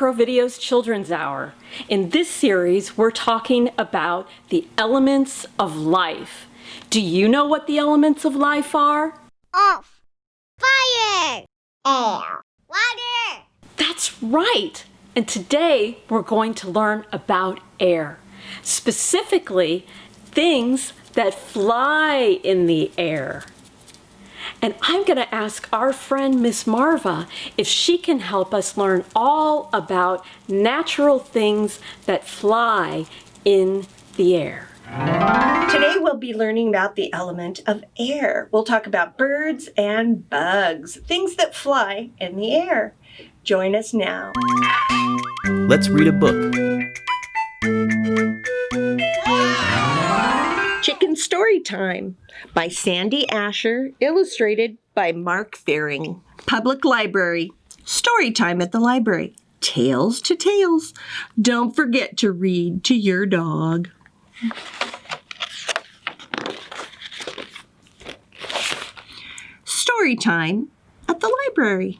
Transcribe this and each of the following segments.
Scarecrow Video's Children's Hour. In this series, we're talking about the elements of life. Do you know what the elements of life are? Earth, fire, air, water. That's right! And today, we're going to learn about air. Specifically, things that fly in the air. And I'm going to ask our friend Miss Marva if she can help us learn all about natural things that fly in the air. Today we'll be learning about the element of air. We'll talk about birds and bugs, things that fly in the air. Join us now. Let's read a book. Chicken Story Time by Sandy Asher, illustrated by Mark Fearing. Public Library. Story time at the library. Tales to tales. Don't forget to read to your dog. Story time at the library.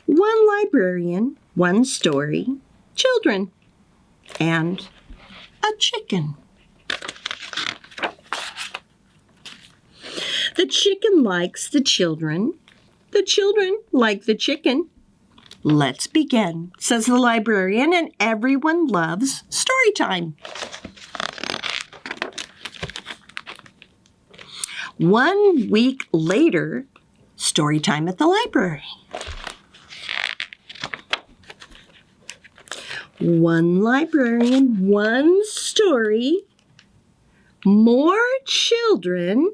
One librarian, one story, children, and a chicken. The chicken likes the children like the chicken. Let's begin, says the librarian, and everyone loves story time. 1 week later, story time at the library. One librarian, one story, more children,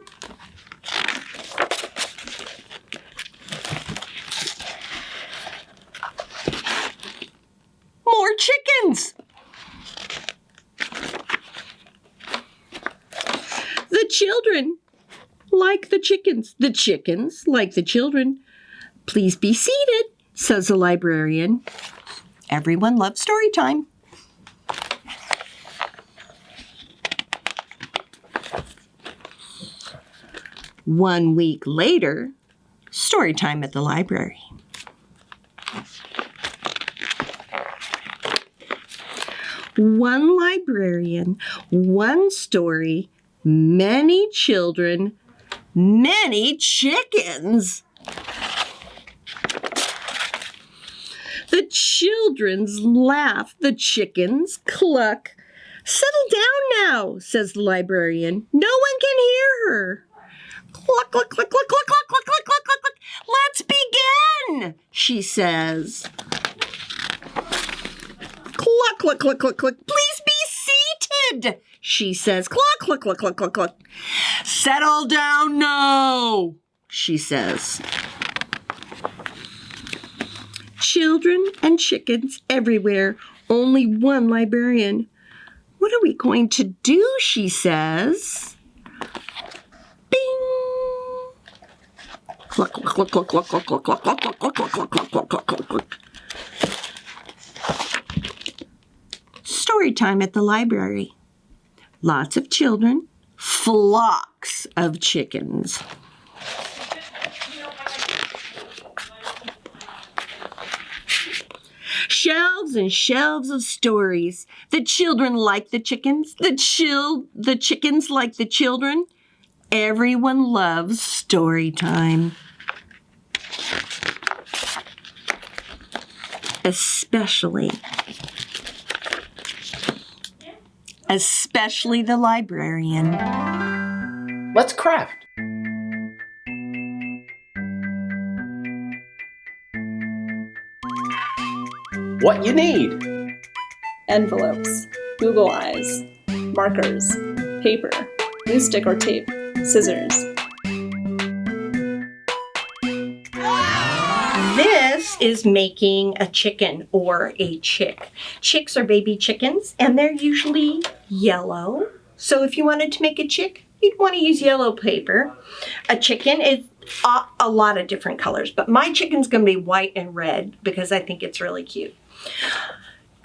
more chickens. The children like the chickens like the children. Please be seated, says the librarian. Everyone loves story time. One week later, story time at the library. One librarian, one story, many children, many chickens. The children's laugh, the chickens cluck. Settle down now, says the librarian. No one can hear her. Cluck, cluck, cluck, cluck, cluck, cluck, cluck, cluck, cluck, cluck, cluck. Let's begin, she says. Cluck, cluck, cluck, cluck, cluck. Please be seated, she says. Cluck, cluck, cluck, cluck, cluck, cluck. Settle down now, she says. Children and chickens everywhere, only one librarian. What are we going to do, she says. Bing! Cluck, cluck, cluck, cluck, cluck, cluck, cluck, cluck, cluck, cluck, cluck, cluck, cluck, cluck, cluck, cluck. Story time at the library. Lots of children, flocks of chickens. Shelves and shelves of stories. The children like the chickens. The chickens like the children. Everyone loves story time. Especially the librarian. Let's craft. What you need? Envelopes, Google Eyes, markers, paper, glue stick or tape, scissors. This is making a chicken or a chick. Chicks are baby chickens, and they're usually yellow. So if you wanted to make a chick, you'd want to use yellow paper. A chicken is a lot of different colors, but my chicken's going to be white and red because I think it's really cute.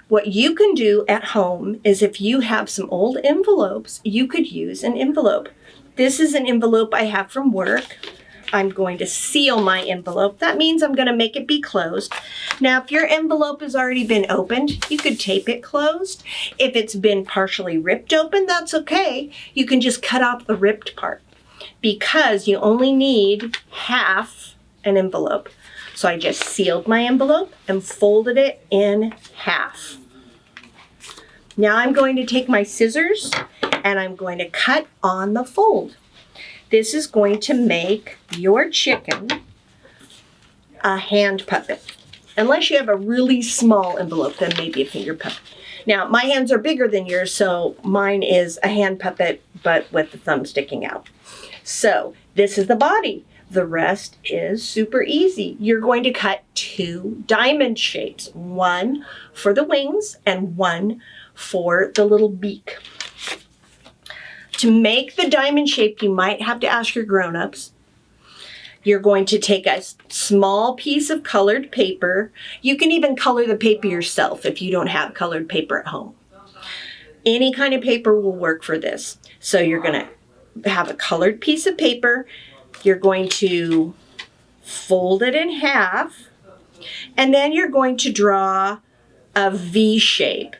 What you can do at home is if you have some old envelopes, you could use an envelope. This is an envelope I have from work. I'm going to seal my envelope. That means I'm going to make it be closed. Now, if your envelope has already been opened, you could tape it closed. If it's been partially ripped open, that's okay. You can just cut off the ripped part because you only need half an envelope. So I just sealed my envelope and folded it in half. Now I'm going to take my scissors and I'm going to cut on the fold. This is going to make your chicken a hand puppet. Unless you have a really small envelope, then maybe a finger puppet. Now, my hands are bigger than yours, so mine is a hand puppet, but with the thumb sticking out. So this is the body. The rest is super easy. You're going to cut 2 diamond shapes, one for the wings and one for the little beak. To make the diamond shape, you might have to ask your grown-ups. You're going to take a small piece of colored paper. You can even color the paper yourself if you don't have colored paper at home. Any kind of paper will work for this. So you're going to have a colored piece of paper. You're going to fold it in half. And then you're going to draw a V shape.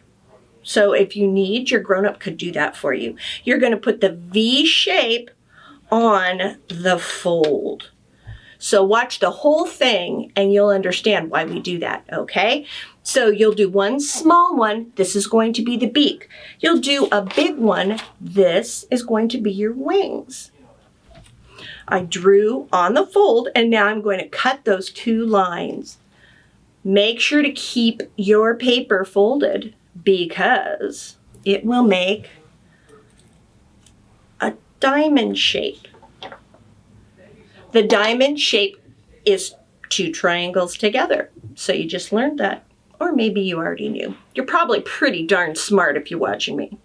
So if you need, your grown-up could do that for you. You're going to put the V shape on the fold. So watch the whole thing and you'll understand why we do that, okay? So you'll do one small one. This is going to be the beak. You'll do a big one. This is going to be your wings. I drew on the fold and now I'm going to cut those 2 lines. Make sure to keep your paper folded because it will make a diamond shape. The diamond shape is 2 triangles together. So you just learned that. Or maybe you already knew. You're probably pretty darn smart if you're watching me.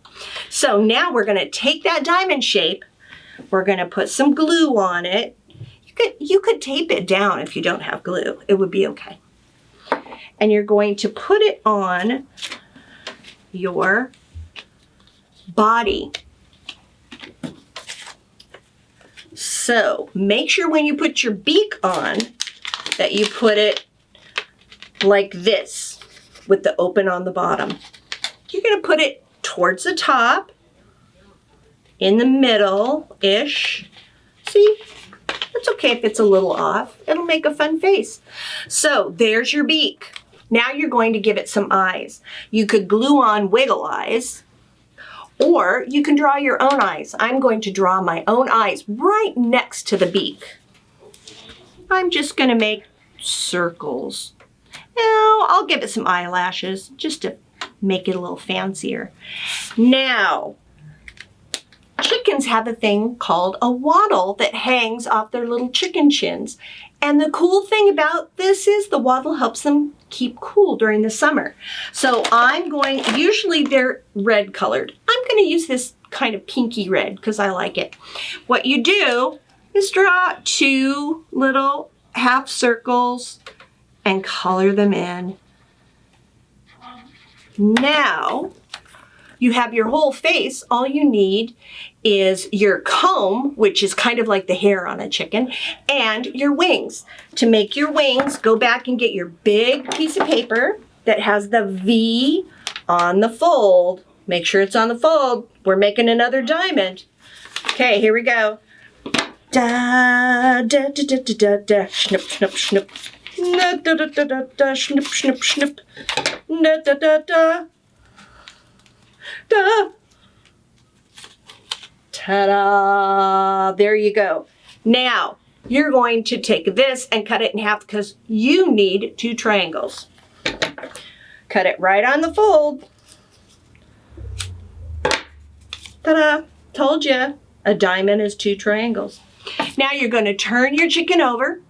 So now we're going to take that diamond shape. We're going to put some glue on it. You could tape it down if you don't have glue. It would be okay. And you're going to put it on your body. So make sure when you put your beak on that you put it like this with the open on the bottom. You're going to put it towards the top, in the middle-ish. See? It's okay if it's a little off. It'll make a fun face. So there's your beak. Now you're going to give it some eyes. You could glue on wiggle eyes, or you can draw your own eyes. I'm going to draw my own eyes right next to the beak. I'm just going to make circles. Now I'll give it some eyelashes just to make it a little fancier. Now, chickens have a thing called a wattle that hangs off their little chicken chins. And the cool thing about this is the wattle helps them keep cool during the summer. So usually they're red colored. I'm going to use this kind of pinky red because I like it. What you do is draw 2 little half circles and color them in. Now you have your whole face. All you need is your comb, which is kind of like the hair on a chicken, and your wings. To make your wings, go back and get your big piece of paper that has the V on the fold. Make sure it's on the fold. We're making another diamond. Okay, here we go. Da, da, da, da, da, da, snip, snip, snip. Da, da, da, da, da, snip, snip, snip. Da, da, da, da. Da. Ta-da! There you go. Now, you're going to take this and cut it in half because you need 2 triangles. Cut it right on the fold. Ta-da! Told you, a diamond is 2 triangles. Now you're going to turn your chicken over.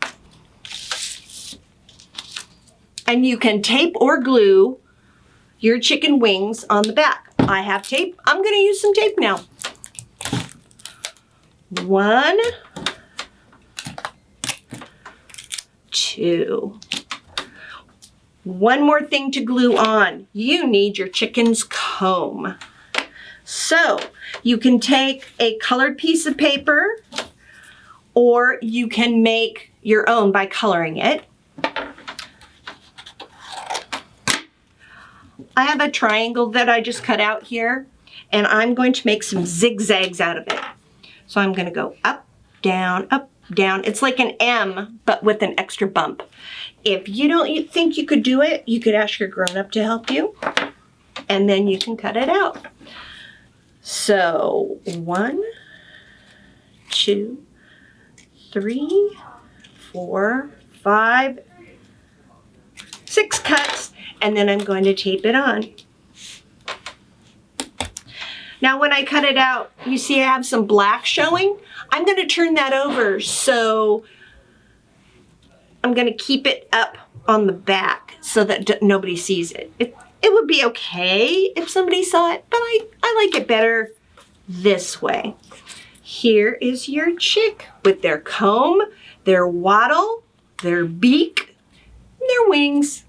And you can tape or glue your chicken wings on the back. I have tape. I'm going to use some tape now. 1, 2. One more thing to glue on. You need your chicken's comb. So you can take a colored piece of paper or you can make your own by coloring it. I have a triangle that I just cut out here, and I'm going to make some zigzags out of it. So I'm going to go up, down, up, down. It's like an M, but with an extra bump. If you don't think you could do it, you could ask your grown-up to help you, and then you can cut it out. So 1, 2, 3, 4, 5, 6 cuts, and then I'm going to tape it on. Now when I cut it out, you see I have some black showing. I'm going to turn that over, so I'm going to keep it up on the back so that nobody sees it. It would be okay if somebody saw it, but I like it better this way. Here is your chick with their comb, their wattle, their beak, and their wings.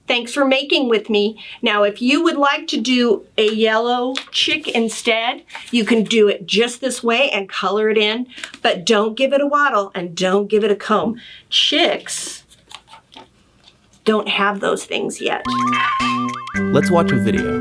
Thanks for making with me. Now, if you would like to do a yellow chick instead, you can do it just this way and color it in, but don't give it a wattle and don't give it a comb. Chicks don't have those things yet. Let's watch a video.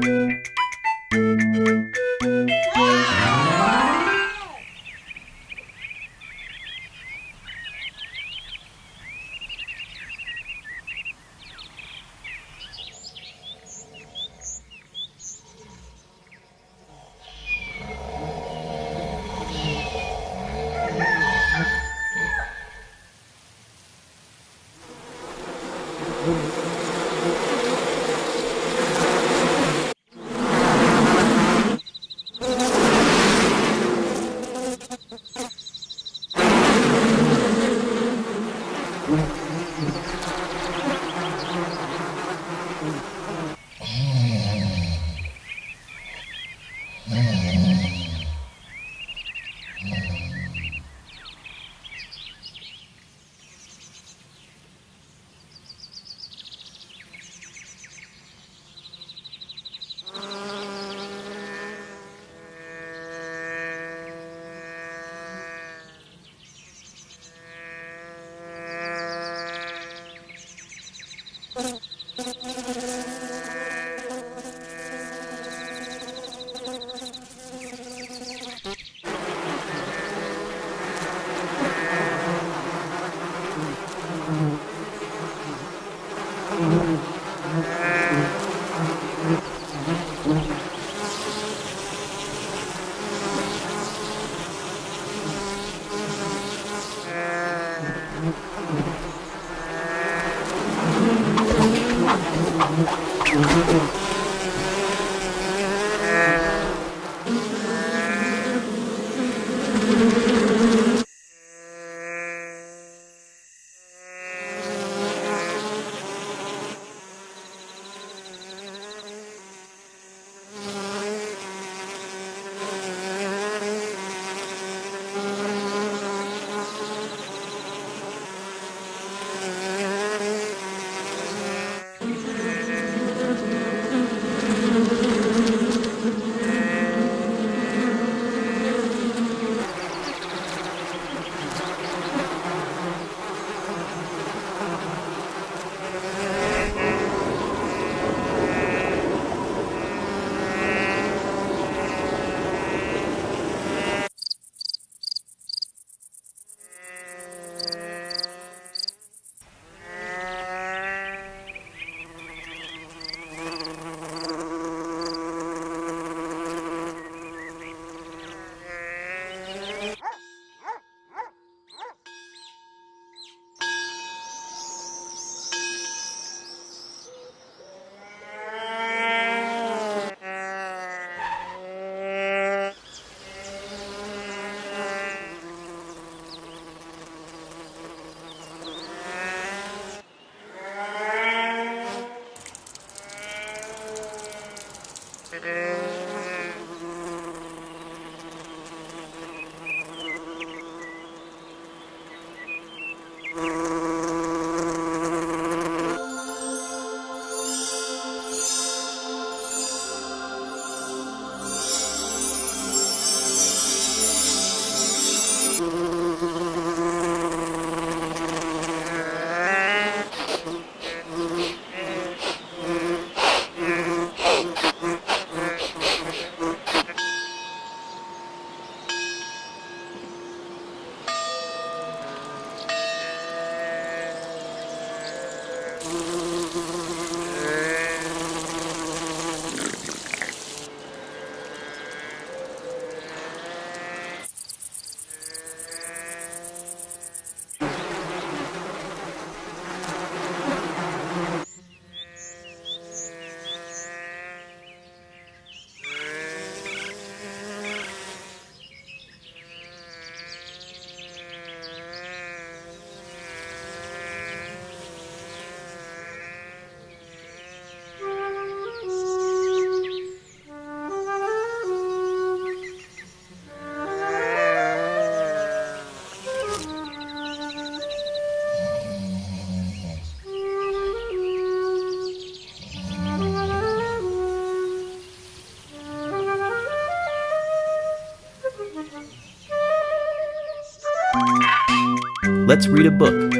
Let's read a book.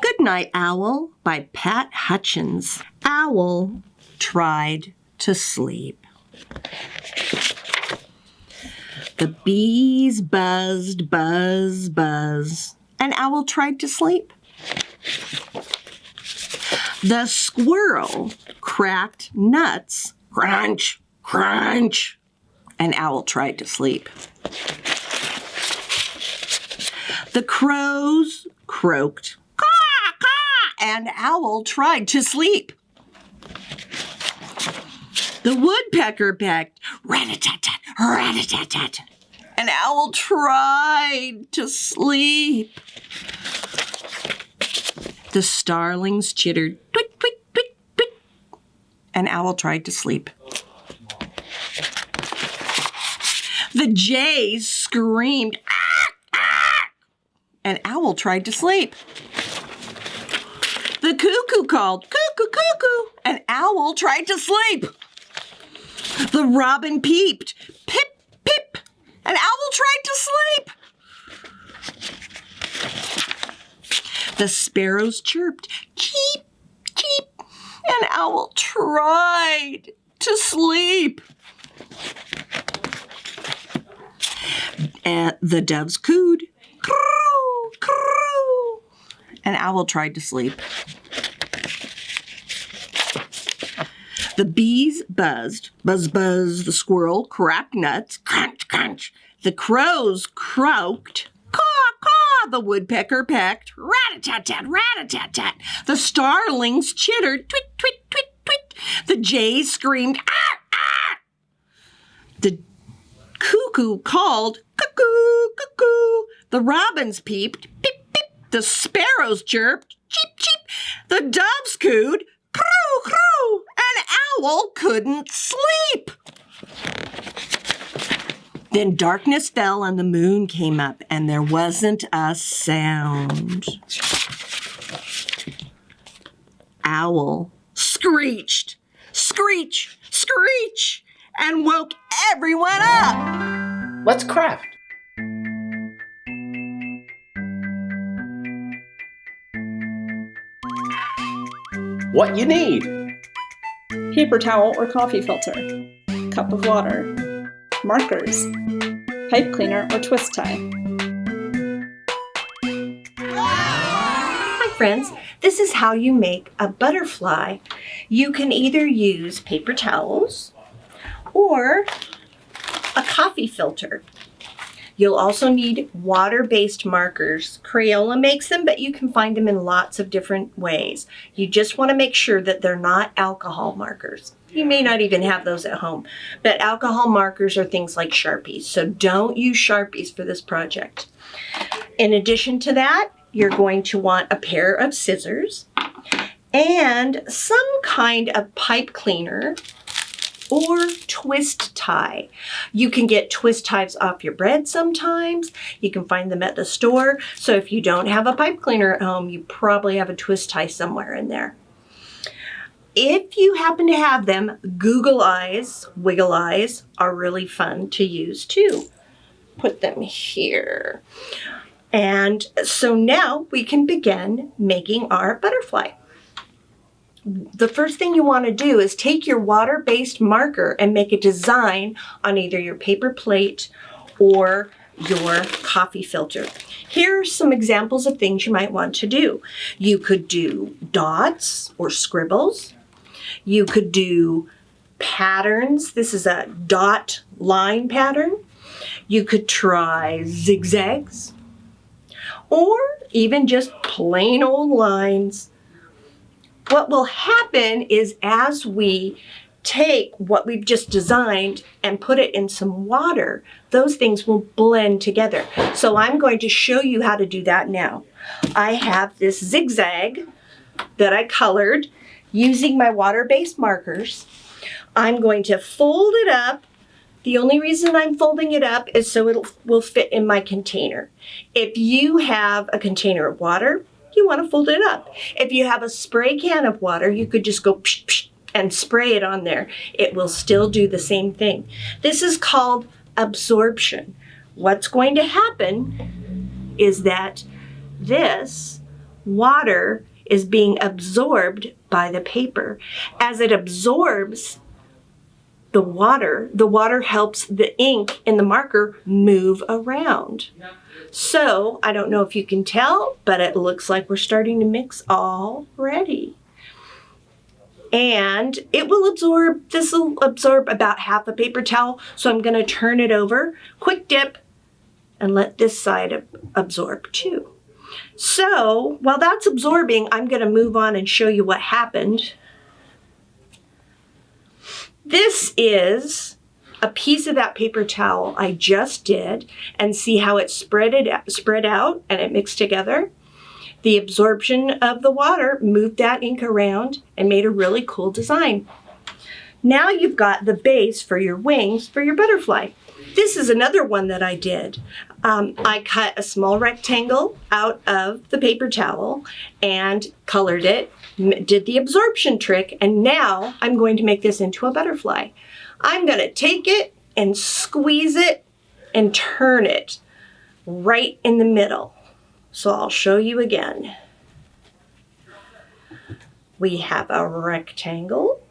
Good Night, Owl by Pat Hutchins. Owl tried to sleep. The bees buzzed, buzz, buzz. An owl tried to sleep. The squirrel cracked nuts, crunch, crunch. An owl tried to sleep. The crows croaked, caw, caw. An owl tried to sleep. The woodpecker pecked, rat-a-tat-tat, rat-a-tat-tat. An owl tried to sleep. The starlings chittered, tweet, tweet, tweet, tweet. An owl tried to sleep. The jays screamed, ah, ah. An owl tried to sleep. The cuckoo called, cuckoo, cuckoo. An owl tried to sleep. The robin peeped, pip, pip. An owl tried to sleep. The sparrows chirped, cheep, cheep. An owl tried to sleep. And the doves cooed, crow, crow. An owl tried to sleep. The bees buzzed, buzz, buzz. The squirrel cracked nuts, crunch, crunch. The crows croaked, caw, caw. The woodpecker pecked, rat-a-tat-tat, rat-a-tat-tat. The starlings chittered, tweet, tweet, tweet, tweet. The jays screamed, ah, ah. The cuckoo called, cuckoo, cuckoo. The robins peeped, peep, peep. The sparrows chirped, cheep, cheep. The doves cooed, crow, crow. An owl couldn't sleep. Then darkness fell and the moon came up and there wasn't a sound. Owl screeched, screech, screech, and woke everyone up. Let's craft. What you need? Paper towel or coffee filter, cup of water, markers, pipe cleaner or twist tie. Hi friends, this is how you make a butterfly. You can either use paper towels or a coffee filter. You'll also need water-based markers. Crayola makes them, but you can find them in lots of different ways. You just want to make sure that they're not alcohol markers. You may not even have those at home, but alcohol markers are things like Sharpies, so don't use Sharpies for this project. In addition to that, you're going to want a pair of scissors and some kind of pipe cleaner or twist tie. You can get twist ties off your bread sometimes. You can find them at the store. So if you don't have a pipe cleaner at home, you probably have a twist tie somewhere in there. If you happen to have them, Google eyes, wiggle eyes are really fun to use too. Put them here. And so now we can begin making our butterfly. The first thing you want to do is take your water-based marker and make a design on either your paper plate or your coffee filter. Here are some examples of things you might want to do. You could do dots or scribbles. You could do patterns. This is a dot line pattern. You could try zigzags or even just plain old lines. What will happen is as we take what we've just designed and put it in some water, those things will blend together. So I'm going to show you how to do that now. I have this zigzag that I colored using my water-based markers. I'm going to fold it up. The only reason I'm folding it up is so it will fit in my container. If you have a container of water, you want to fold it up. If you have a spray can of water, you could just go psh, psh, and spray it on there. It will still do the same thing. This is called absorption. what's going to happen is that this water is being absorbed by the paper. As it absorbs the water helps the ink in the marker move around. So, I don't know if you can tell, but it looks like we're starting to mix already. And this will absorb about half a paper towel, so I'm going to turn it over, quick dip, and let this side absorb too. So, while that's absorbing, I'm going to move on and show you what happened. This is a piece of that paper towel I just did, and see how it spread out and it mixed together. The absorption of the water moved that ink around and made a really cool design. Now you've got the base for your wings for your butterfly. This is another one that I did. I cut a small rectangle out of the paper towel and colored it, did the absorption trick, and now I'm going to make this into a butterfly. I'm going to take it and squeeze it and turn it right in the middle. So I'll show you again. We have a rectangle,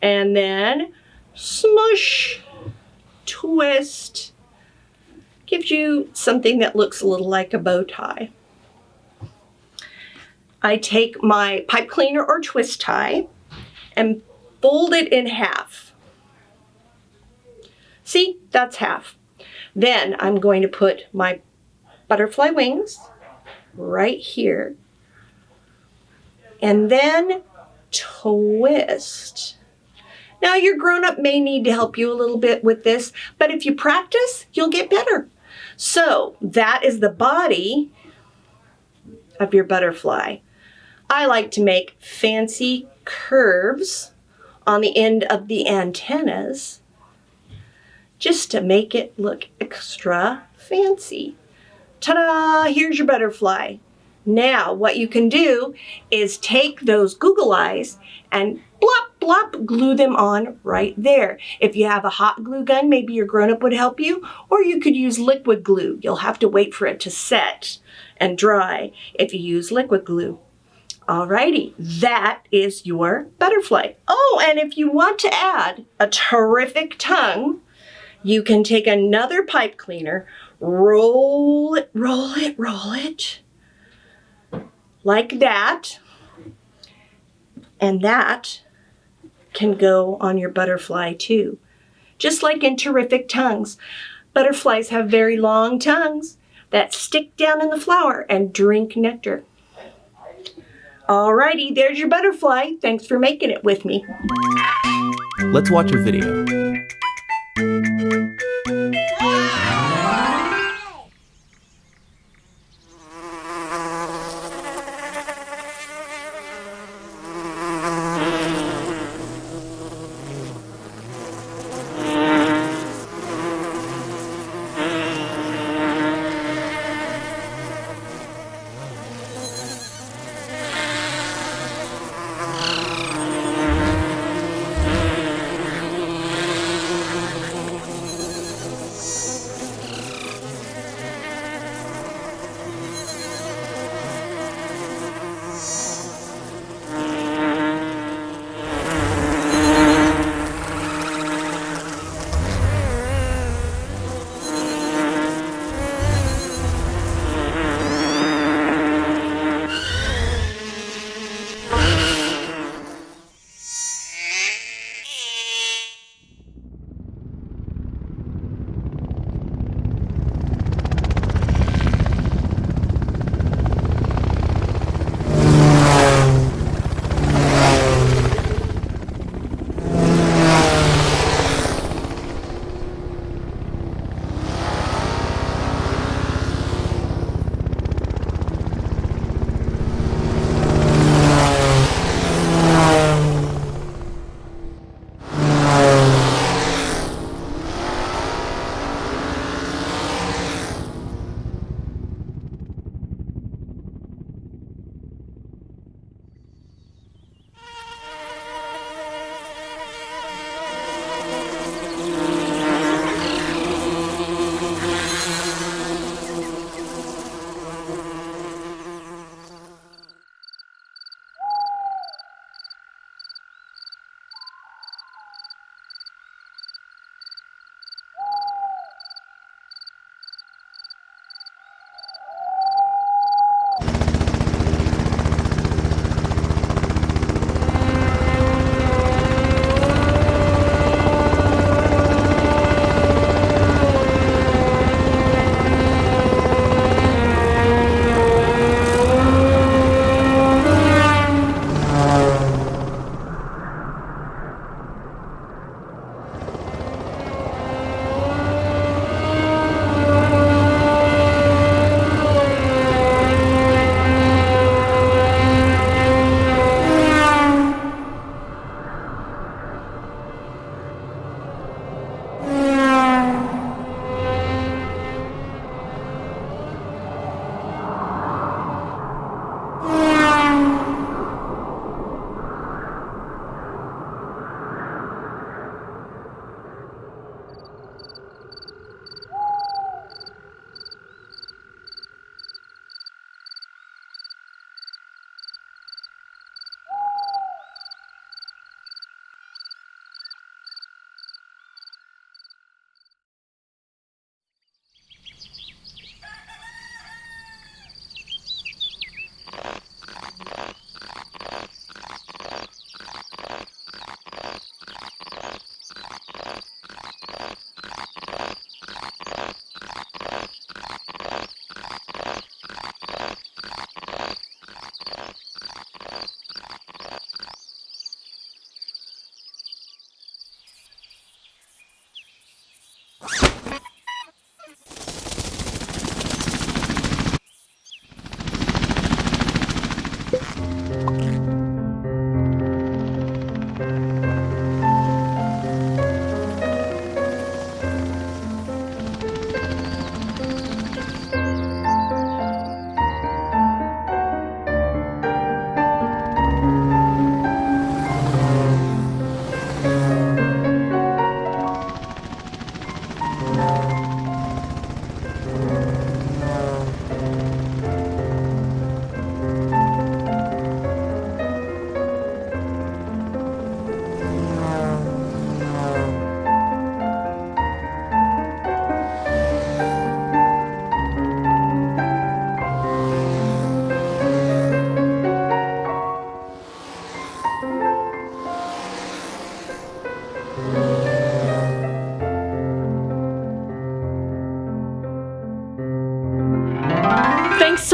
and then smush, twist, gives you something that looks a little like a bow tie. I take my pipe cleaner or twist tie and fold it in half. See, that's half. Then I'm going to put my butterfly wings right here, and then twist. Now your grown-up may need to help you a little bit with this, but if you practice, you'll get better. So that is the body of your butterfly. I like to make fancy curves on the end of the antennas just to make it look extra fancy. Ta-da! Here's your butterfly. Now, what you can do is take those Google eyes and blop, blop, glue them on right there. If you have a hot glue gun, maybe your grown-up would help you, or you could use liquid glue. You'll have to wait for it to set and dry if you use liquid glue. Alrighty, that is your butterfly. Oh, and if you want to add a terrific tongue, you can take another pipe cleaner, roll it, roll it, roll it, like that, and that can go on your butterfly too. Just like in terrific tongues, butterflies have very long tongues that stick down in the flower and drink nectar. Alrighty, there's your butterfly. Thanks for making it with me. Let's watch a video.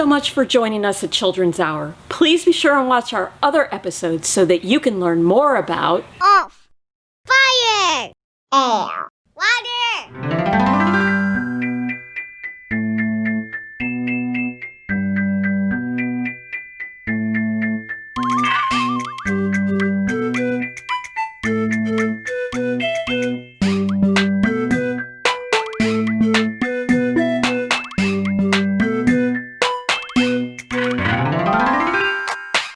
much for joining us at Children's Hour. Please be sure and watch our other episodes so that you can learn more about Off. Fire. Air.